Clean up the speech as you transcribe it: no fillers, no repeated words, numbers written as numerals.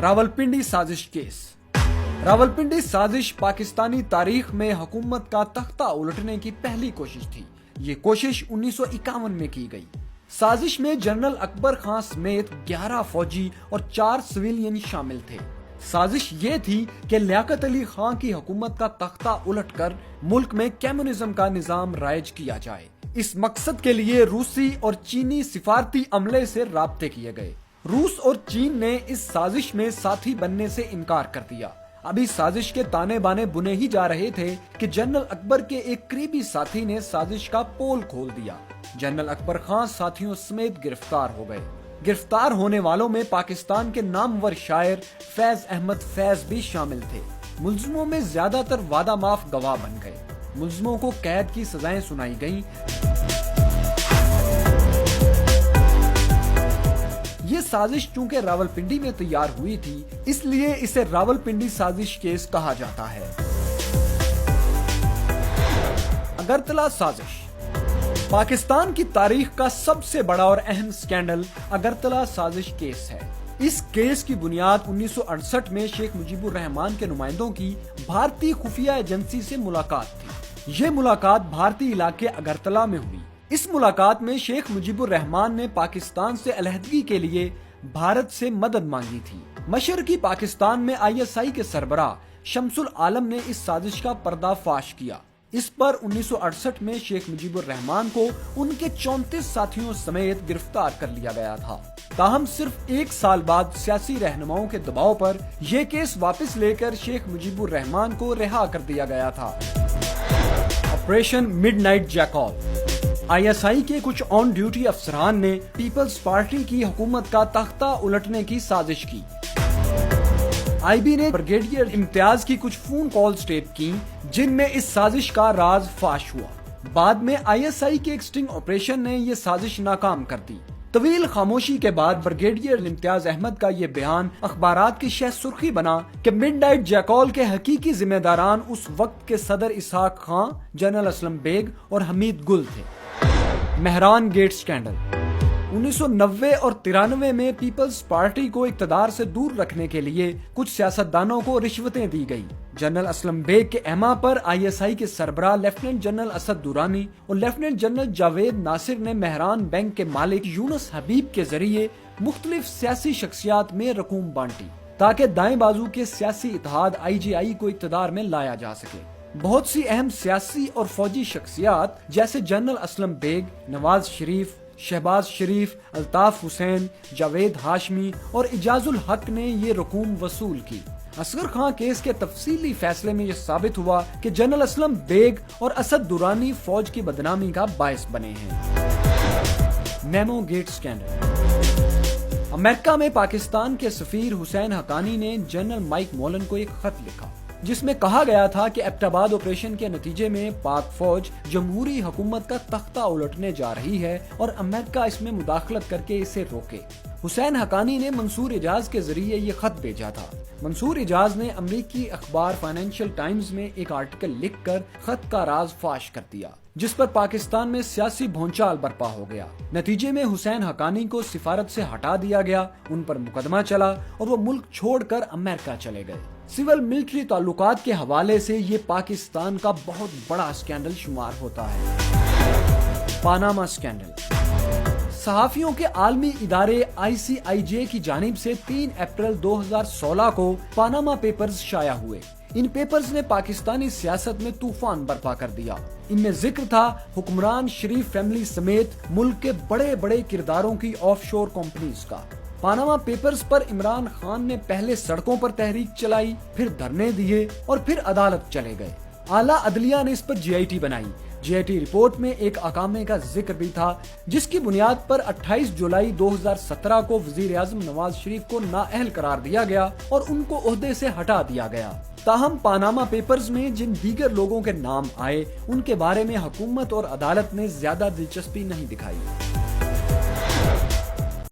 रावलपिंडी साजिश केस। रावलपिंडी साजिश पाकिस्तानी तारीख में हुकूमत का तख्ता उलटने की पहली कोशिश थी। ये कोशिश 1951 में की गई। साजिश में जनरल अकबर खान समेत 11 फौजी और 4 सिविलियन शामिल थे। साजिश ये थी कि लियाकत अली खान की हुकूमत का तख्ता उलटकर मुल्क में कम्युनिज्म का निजाम राइज किया जाए। इस मकसद के लिए रूसी और चीनी सिफारती अमले से राब्ते किए गए। रूस और चीन ने इस साजिश में साथी बनने से इनकार कर दिया। अभी साजिश के ताने बाने बुने ही जा रहे थे कि जनरल अकबर के एक करीबी साथी ने साजिश का पोल खोल दिया। जनरल अकबर खान साथियों समेत गिरफ्तार हो गए। गिरफ्तार होने वालों में पाकिस्तान के नामवर शायर फैज अहमद फैज भी शामिल थे। मुल्जिमों में ज्यादातर वादा माफ गवाह बन गए। मुल्जिमों को कैद की सजाएं सुनाई गईं। ये साजिश चूंकि रावलपिंडी में तैयार हुई थी, इसलिए इसे रावलपिंडी साजिश केस कहा जाता है। अगरतला साजिश पाकिस्तान की तारीख का सबसे बड़ा और अहम स्कैंडल अगरतला साजिश केस है। इस केस की बुनियाद 1968 में शेख मुजीबुर रहमान के नुमाइंदों की भारतीय खुफिया एजेंसी से मुलाकात थी। ये मुलाकात भारतीय इलाके अगरतला में हुई। इस मुलाकात में शेख मुजीबुर रहमान ने पाकिस्तान से अलहदगी के लिए भारत से मदद मांगी थी। मशरकी पाकिस्तान में ISI के सरबराह शमसुल आलम ने इस साजिश का पर्दाफाश किया। इस पर 1968 में शेख मुजीबुर रहमान को उनके 34 साथियों समेत गिरफ्तार कर लिया गया था। ताहम सिर्फ 1 साल बाद सियासी रहनुमाओं के दबाव पर यह केस वापस लेकर शेख मुजीबुर रहमान को रिहा कर दिया गया था। ऑपरेशन मिडनाइट जैकॉल ISI के कुछ ऑन ड्यूटी अफसरान ने पीपल्स पार्टी की हुकूमत का तख्ता उलटने की साजिश की। IB ने ब्रिगेडियर इम्तियाज की कुछ फोन कॉल्स टेप की, जिनमें इस साजिश का राज फाश हुआ। बाद में ISI के एक स्टिंग ऑपरेशन ने ये साजिश नाकाम कर दी। तवील खामोशी के बाद ब्रिगेडियर इम्तियाज अहमद का ये बयान अखबारात की शह सुर्खी बना कि मिडनाइट जैकॉल के हकीकी जिम्मेदारान उस वक्त के सदर इसहाक खान, जनरल असलम बेग और हमीद गुल थे। मेहरान गेट स्कैंडल 1990 और 93 में पीपल्स पार्टी को इक्तदार से दूर रखने के लिए कुछ सियासतदानों को रिश्वतें दी गई। जनरल असलम बेग के एमा पर ISI के सरबराह लेफ्टिनेंट जनरल असद दुरानी और लेफ्टिनेंट जनरल जावेद नासिर ने मेहरान बैंक के मालिक यूनुस हबीब के जरिए मुख्तलिफ सियासी शख्सियात में रकूम बांटी, ताकि दाएं बाजू के सियासी इत्तेहाद IGI को इक्तदार में लाया जा सके। बहुत सी अहम सियासी और फौजी शख्सियात जैसे जनरल असलम बेग, नवाज शरीफ, शहबाज शरीफ, अल्ताफ हुसैन, जावेद हाशमी और इजाजुल हक ने ये रकूम वसूल की। असगर खां केस के तफसीली फैसले में यह साबित हुआ कि जनरल असलम बेग और असद दुरानी फौज की बदनामी का बायस बने हैं। मेमो गेट स्कैंडल अमेरिका में पाकिस्तान के सफीर हुसैन हकानी ने जनरल माइक मोलन को एक खत लिखा, जिसमें कहा गया था कि एबटाबाद ऑपरेशन के नतीजे में पाक फौज जमहूरी हुकूमत का तख्ता उलटने जा रही है और अमेरिका इसमें मुदाखलत करके इसे रोके। हुसैन हकानी ने मंसूर इजाज के जरिए ये खत भेजा था। मंसूर इजाज ने अमेरिकी अखबार फाइनेंशियल टाइम्स में एक आर्टिकल लिखकर खत का राज फाश कर दिया, जिस पर पाकिस्तान में सियासी भौंचाल बर्पा हो गया। नतीजे में हुसैन हकानी को सिफारत से हटा दिया गया, उन पर मुकदमा चला और वो मुल्क छोड़कर अमेरिका चले गए। सिविल मिलिट्री ताल्लुकात के हवाले से ये पाकिस्तान का बहुत बड़ा स्कैंडल शुमार होता है। पानामा स्कैंडल सहाफियों के आलमी इदारे ICIJ की जानिब से 3 अप्रैल 2016 को पानामा पेपर्स शाया हुए। इन पेपर्स ने पाकिस्तानी सियासत में तूफान बर्पा कर दिया। इनमें जिक्र था हुक्मरान शरीफ फैमिली समेत मुल्क के बड़े बड़े किरदारों की ऑफशोर कंपनीज का। पानामा पेपर्स पर इमरान खान ने पहले सड़कों पर तहरीक चलाई, फिर धरने दिए और फिर अदालत चले गए। आला अदलिया ने इस पर GIT बनाई। GIT रिपोर्ट में एक अकामे का जिक्र भी था, जिसकी बुनियाद पर 28 जुलाई 2017 को वजीर आजम नवाज शरीफ को नाअहल करार दिया गया और उनको ओहदे से हटा दिया गया। ताहम पानामा पेपर्स में जिन दीगर लोगों के नाम आए, उनके बारे में हुकूमत और अदालत ने ज्यादा दिलचस्पी नहीं दिखाई।